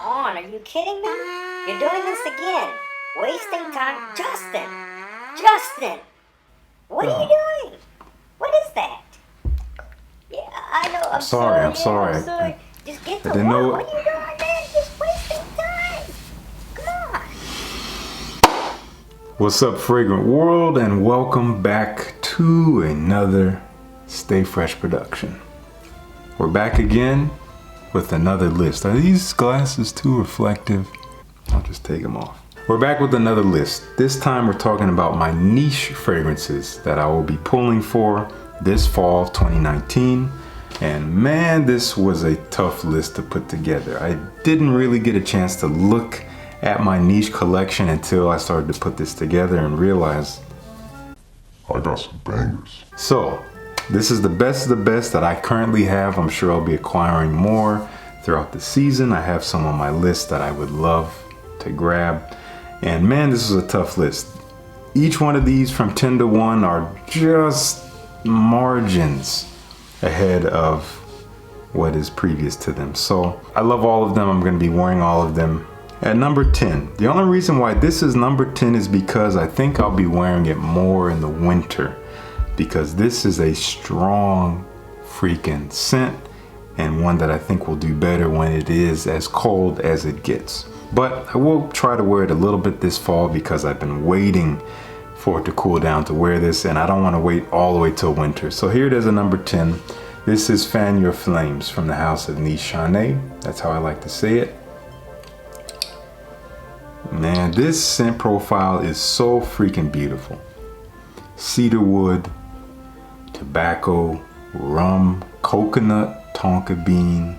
on, are you kidding me? You're doing this again. Wasting time. Justin! What are you doing? What is that? Yeah, I know, I'm sorry. I'm sorry. Just get to I didn't know work. What are you doing, man? Just wasting time. Come on. What's up, Fragrant World, and welcome back to another Stay Fresh production. We're back again with another list. Are these glasses too reflective? I'll just take them off. We're back with another list. This time we're talking about my niche fragrances that I will be pulling for this fall of 2019. And man, this was a tough list to put together. I didn't really get a chance to look at my niche collection until I started to put this together and realized I got some bangers. So, this is the best of the best that I currently have. I'm sure I'll be acquiring more throughout the season. I have some on my list that I would love to grab. And man, this is a tough list. Each one of these from 10 to 1 are just margins ahead of what is previous to them. So I love all of them. I'm going to be wearing all of them. At number 10, the only reason why this is number 10 is because I think I'll be wearing it more in the winter, because this is a strong freaking scent and one that I think will do better when it is as cold as it gets. But I will try to wear it a little bit this fall because I've been waiting for it to cool down to wear this, and I don't want to wait all the way till winter. So here it is at number 10. This is Fan Your Flames from the house of Niche Chanel. That's how I like to say it. Man, this scent profile is so freaking beautiful. Cedarwood, tobacco, rum, coconut, tonka bean.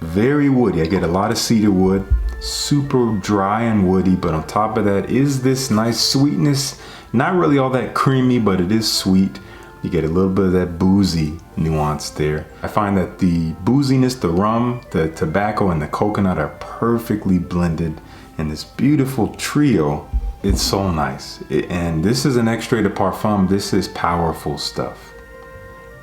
Very woody. I get a lot of cedarwood. Super dry and woody, but on top of that is this nice sweetness. Not really all that creamy, but it is sweet. You get a little bit of that boozy nuance there. I find that the booziness, the rum, the tobacco, and the coconut are perfectly blended in this beautiful trio. It's so nice. And this is an extrait de parfum. This is powerful stuff.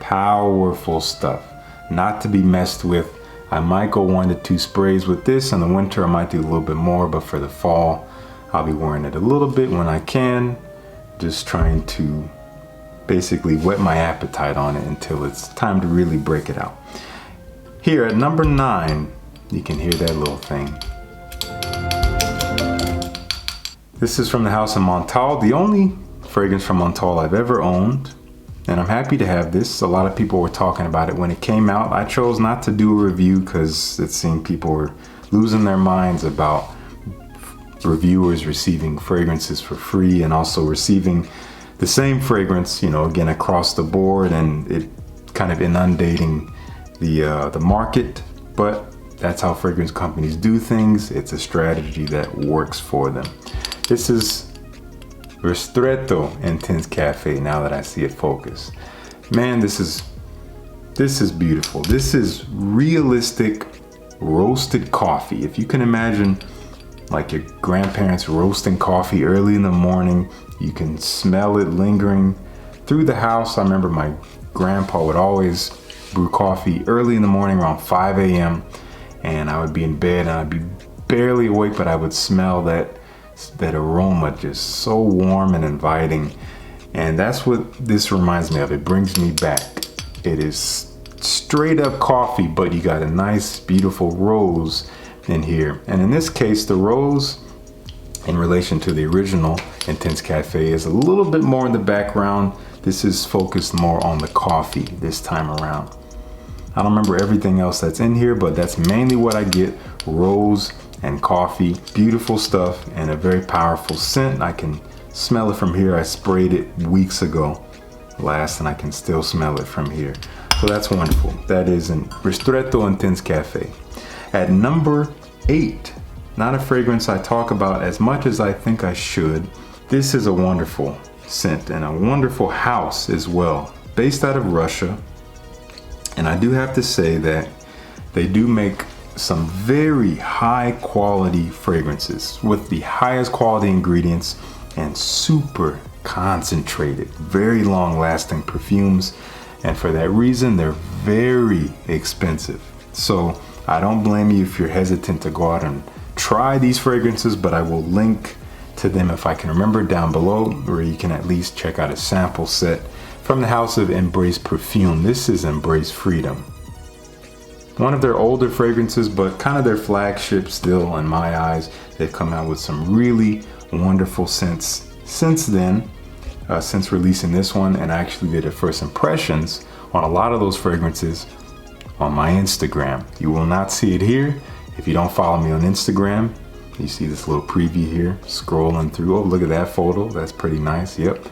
Powerful stuff. Not to be messed with. I might go 1 to 2 sprays with this. In the winter, I might do a little bit more, but for the fall, I'll be wearing it a little bit when I can. Just trying to basically whet my appetite on it until it's time to really break it out. Here at number 9, you can hear that little thing. This is from the house of Montal, the only fragrance from Montal I've ever owned. And I'm happy to have this. A lot of people were talking about it when it came out. I chose not to do a review because it seemed people were losing their minds about reviewers receiving fragrances for free and also receiving the same fragrance, you know, again, across the board, and it kind of inundating the market. But that's how fragrance companies do things. It's a strategy that works for them. This is Ristretto Intense Cafe, now that I see it focused. Man, this is beautiful. This is realistic roasted coffee. If you can imagine like your grandparents roasting coffee early in the morning, you can smell it lingering through the house. I remember my grandpa would always brew coffee early in the morning around 5 a.m. and I would be in bed and I'd be barely awake, but I would smell that aroma, just so warm and inviting. And that's what this reminds me of. It brings me back. It is straight up coffee, but you got a nice beautiful rose in here. And in this case, the rose in relation to the original Intense Cafe is a little bit more in the background. This is focused more on the coffee this time around. I don't remember everything else that's in here, but that's mainly what I get. Rose and coffee. Beautiful stuff and a very powerful scent. I can smell it from here. I sprayed it weeks ago last and I can still smell it from here. So that's wonderful. That is an Ristretto Intense Cafe. At number 8, not a fragrance I talk about as much as I think I should. This is a wonderful scent and a wonderful house as well. Based out of Russia. And I do have to say that they do make some very high quality fragrances with the highest quality ingredients and super concentrated, very long lasting perfumes. And for that reason, they're very expensive. So I don't blame you if you're hesitant to go out and try these fragrances, but I will link to them if I can remember down below, where you can at least check out a sample set from the house of Embrace Perfume. This is Embrace Freedom. One of their older fragrances, but kind of their flagship still in my eyes. They've come out with some really wonderful scents since then, since releasing this one, and I actually did a first impressions on a lot of those fragrances on my Instagram. You will not see it here if you don't follow me on Instagram. You see this little preview here, scrolling through. Oh, look at that photo. That's pretty nice. Yep.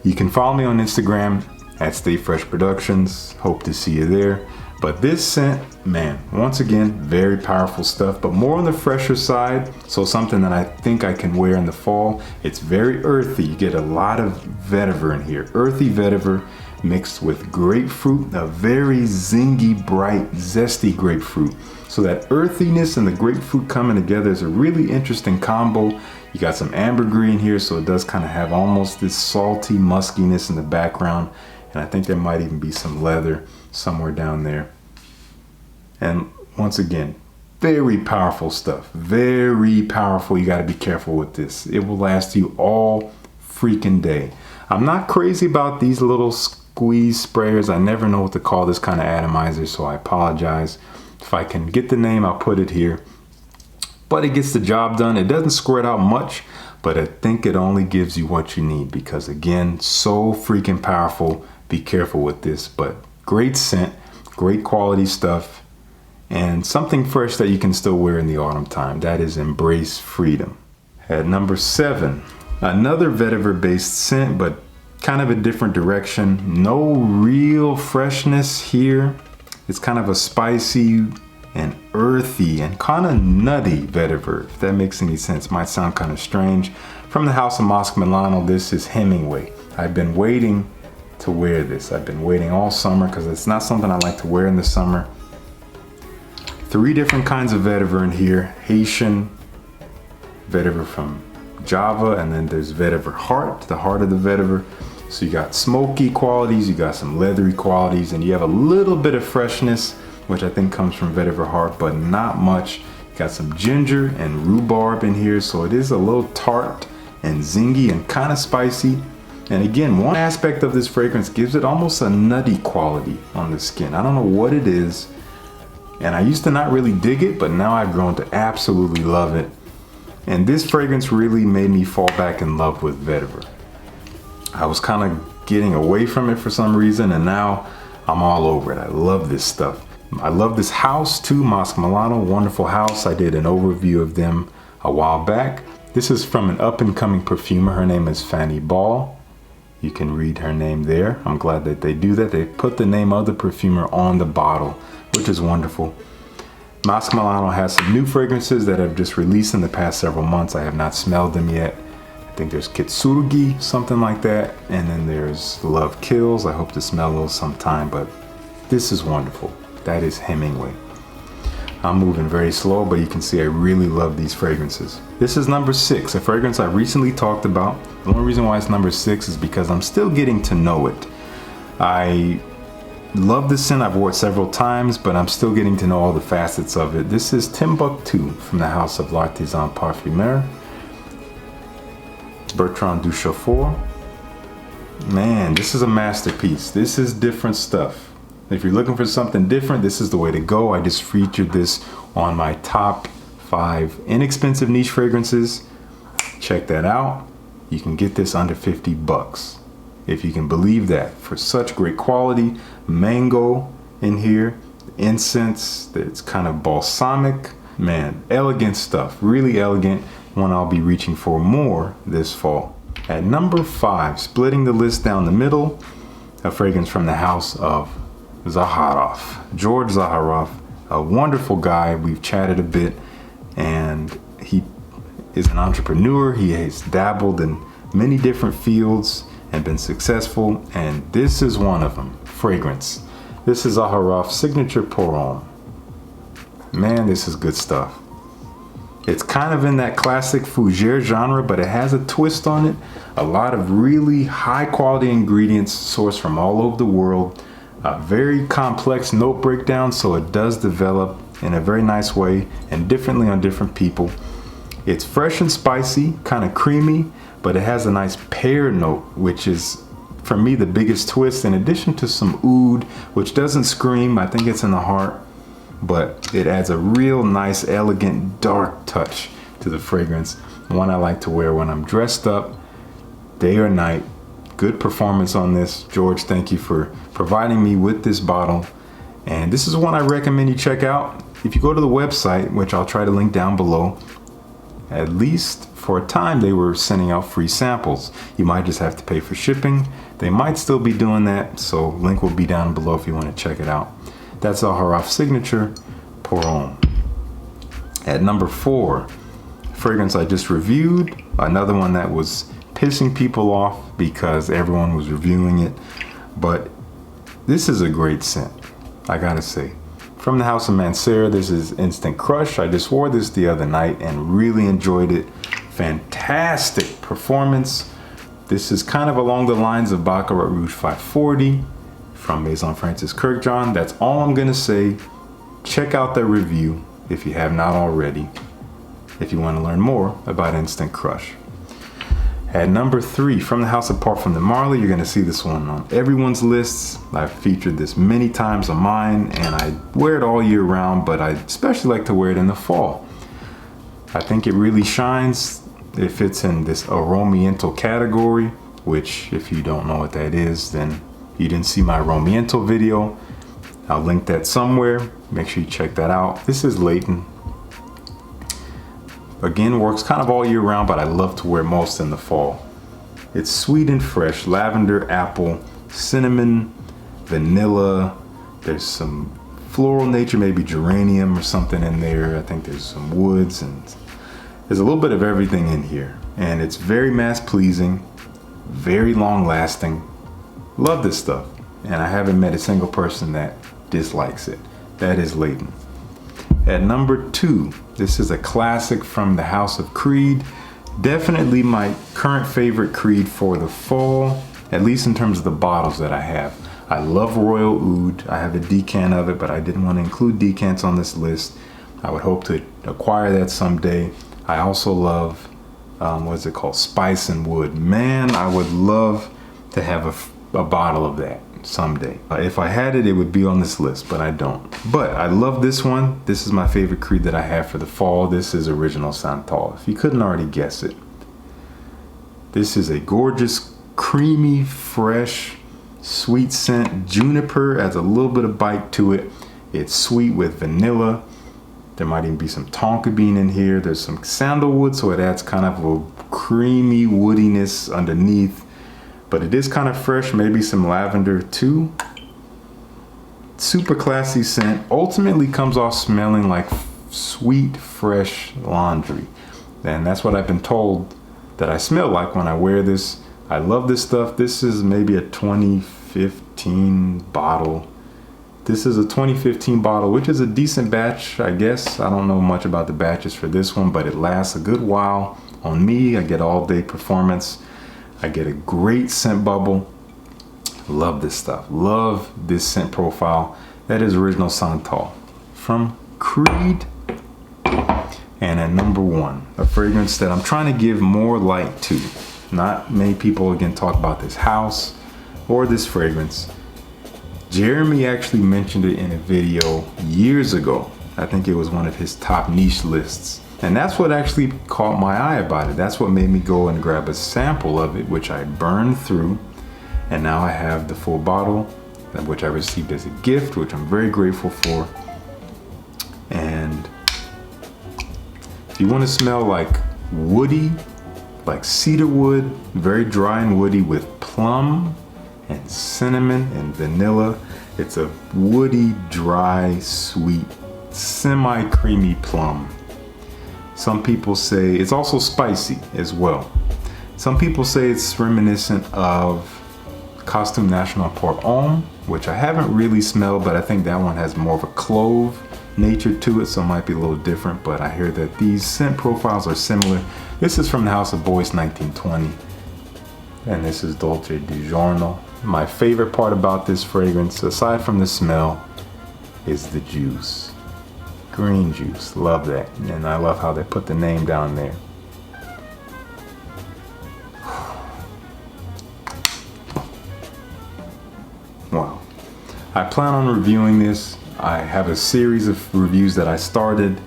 You can follow me on Instagram at Stay Fresh Productions. Hope to see you there. But this scent, man, once again, very powerful stuff, but more on the fresher side. So something that I think I can wear in the fall. It's very earthy. You get a lot of vetiver in here. Earthy vetiver mixed with grapefruit, a very zingy, bright, zesty grapefruit. So that earthiness and the grapefruit coming together is a really interesting combo. You got some ambergris in here, so it does kind of have almost this salty muskiness in the background. And I think there might even be some leather somewhere down there. And once again, very powerful stuff. Very powerful. You got to be careful with this. It will last you all freaking day. I'm not crazy about these little squeeze sprayers. I never know what to call this kind of atomizer, so I apologize. If I can get the name, I'll put it here. But it gets the job done. It doesn't squirt out much, but I think it only gives you what you need, because again, so freaking powerful. Be careful with this, but great scent, great quality stuff, and something fresh that you can still wear in the autumn time. That is Embrace Freedom. At number 7, another vetiver based scent, but kind of a different direction. No real freshness here. It's kind of a spicy and earthy and kind of nutty vetiver, if that makes any sense. Might sound kind of strange. From the house of Mosque Milano, this is Hemingway. I've been waiting to wear this. I've been waiting all summer because it's not something I like to wear in the summer. 3 different kinds of vetiver in here. Haitian vetiver from Java, and then there's vetiver heart, the heart of the vetiver. So you got smoky qualities, you got some leathery qualities, and you have a little bit of freshness, which I think comes from vetiver heart, but not much. You got some ginger and rhubarb in here, so it is a little tart and zingy and kind of spicy. And again, one aspect of this fragrance gives it almost a nutty quality on the skin. I don't know what it is, and I used to not really dig it, but now I've grown to absolutely love it. And this fragrance really made me fall back in love with vetiver. I was kind of getting away from it for some reason, and now I'm all over it. I love this stuff. I love this house too, Mosque Milano, wonderful house. I did an overview of them a while back. This is from an up-and-coming perfumer. Her name is Fanny Ball. You can read her name there. I'm glad that they do that. They put the name of the perfumer on the bottle, which is wonderful. Mosque Milano has some new fragrances that have just released in the past several months. I have not smelled them yet. I think there's Kitsurugi, something like that. And then there's Love Kills. I hope to smell those sometime, but this is wonderful. That is Hemingway. I'm moving very slow, but you can see I really love these fragrances. This is number 6, a fragrance I recently talked about. The only reason why it's number 6 is because I'm still getting to know it. I love this scent. I've worn it several times, but I'm still getting to know all the facets of it. This is Timbuktu from the house of L'Artisan Parfumeur, Bertrand Duchaufour. Man, this is a masterpiece. This is different stuff. If you're looking for something different, this is the way to go. I just featured this on my top 5 inexpensive niche fragrances. Check that out. You can get this under 50 bucks. If you can believe that, for such great quality. Mango in here, incense, it's kind of balsamic. Man, elegant stuff, really elegant. One I'll be reaching for more this fall. At number 5, splitting the list down the middle, a fragrance from the house of Zaharoff. George Zaharoff, a wonderful guy. We've chatted a bit, and he is an entrepreneur. He has dabbled in many different fields and been successful, and this is one of them. Fragrance. This is Zaharoff's signature Pour Homme. Man, this is good stuff. It's kind of in that classic fougere genre, but it has a twist on it. A lot of really high quality ingredients sourced from all over the world. A very complex note breakdown, so it does develop in a very nice way and differently on different people. It's fresh and spicy, kind of creamy, but it has a nice pear note, which is, for me, the biggest twist, in addition to some oud, which doesn't scream. I think it's in the heart, but it adds a real nice, elegant, dark touch to the fragrance. One I like to wear when I'm dressed up, day or night. Good performance on this. George, thank you for providing me with this bottle. And this is one I recommend you check out. If you go to the website, which I'll try to link down below, at least for a time they were sending out free samples. You might just have to pay for shipping. They might still be doing that, so link will be down below if you want to check it out. That's Zaharoff Signature Pour Homme. At number 4, fragrance I just reviewed, another one that was pissing people off because everyone was reviewing it, but this is a great scent, I gotta say. From the House of Mancera, this is Instant Crush. I just wore this the other night and really enjoyed it. Fantastic performance. This is kind of along the lines of Baccarat Rouge 540 from Maison Francis Kurkdjian. That's all I'm gonna say. Check out their review if you have not already, if you want to learn more about Instant Crush. At number 3, from the House of Parfum de Marly, you're going to see this one on everyone's lists. I've featured this many times on mine, and I wear it all year round, but I especially like to wear it in the fall. I think it really shines. It fits in this Aromiental category, which, if you don't know what that is, then you didn't see my Aromiental video. I'll link that somewhere. Make sure you check that out. This is Leighton. Again, works kind of all year round, but I love to wear most in the fall. It's sweet and fresh, lavender, apple, cinnamon, vanilla. There's some floral nature, maybe geranium or something in there. I think there's some woods, and there's a little bit of everything in here. And it's very mass pleasing, very long lasting. Love this stuff. And I haven't met a single person that dislikes it. That is Leighton. At number 2, this is a classic from the House of Creed. Definitely my current favorite Creed for the fall, at least in terms of the bottles that I have. I love Royal Oud. I have a decant of it, but I didn't want to include decants on this list. I would hope to acquire that someday. I also love, what's it called? Spice and Wood. Man, I would love to have a bottle of that someday. If I had it, it would be on this list, but I don't. But I love this one. This is my favorite Creed that I have for the fall. This is Original Santal, if you couldn't already guess it. This is a gorgeous, creamy, fresh, sweet scent. Juniper adds a little bit of bite to it. It's sweet with vanilla. There might even be some tonka bean in here. There's some sandalwood, so it adds kind of a creamy woodiness underneath. But it is kind of fresh, maybe some lavender too. Super classy scent. Ultimately comes off smelling like sweet, fresh laundry. And that's what I've been told that I smell like when I wear this. I love this stuff. This is maybe a 2015 bottle. This is a 2015 bottle, which is a decent batch, I guess. I don't know much about the batches for this one, but it lasts a good while. On me, I get all day performance. I get a great scent bubble. Love this stuff. Love this scent profile. That is Original Santal from Creed. And at number 1, a fragrance that I'm trying to give more light to. Not many people, again, talk about this house or this fragrance. Jeremy actually mentioned it in a video years ago. I think it was one of his top niche lists. And that's what actually caught my eye about it. That's what made me go and grab a sample of it, which I burned through. And now I have the full bottle, which I received as a gift, which I'm very grateful for. And if you want to smell like woody, like cedar wood, very dry and woody with plum and cinnamon and vanilla. It's a woody, dry, sweet, semi-creamy plum. Some people say it's also spicy as well. Some people say it's reminiscent of Costume National Pour Homme, which I haven't really smelled, but I think that one has more of a clove nature to it, so it might be a little different, but I hear that these scent profiles are similar. This is from the House of Boyce 1920, and this is Dolce di Giorno. My favorite part about this fragrance, aside from the smell, is the juice. Green juice, love that. And I love how they put the name down there. Wow. I plan on reviewing this. I have a series of reviews that I started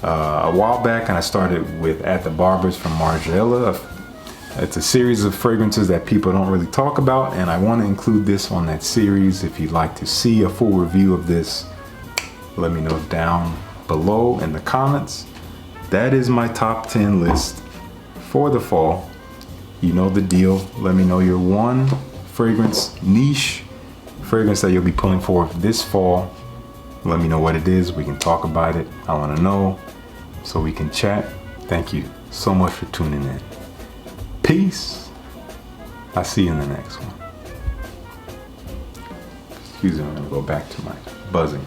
a while back, and I started with At the Barber's from Margiela. It's a series of fragrances that people don't really talk about, and I want to include this on that series. If you'd like to see a full review of this, let me know down below in the comments. That is my top 10 list for the fall. You know the deal. Let me know your one fragrance, niche fragrance that you'll be pulling for this fall. Let me know what it is. We can talk about it. I want to know so we can chat. Thank you so much for tuning in. Peace. I'll see you in the next one. Excuse me, I'm going to go back to my buzzing.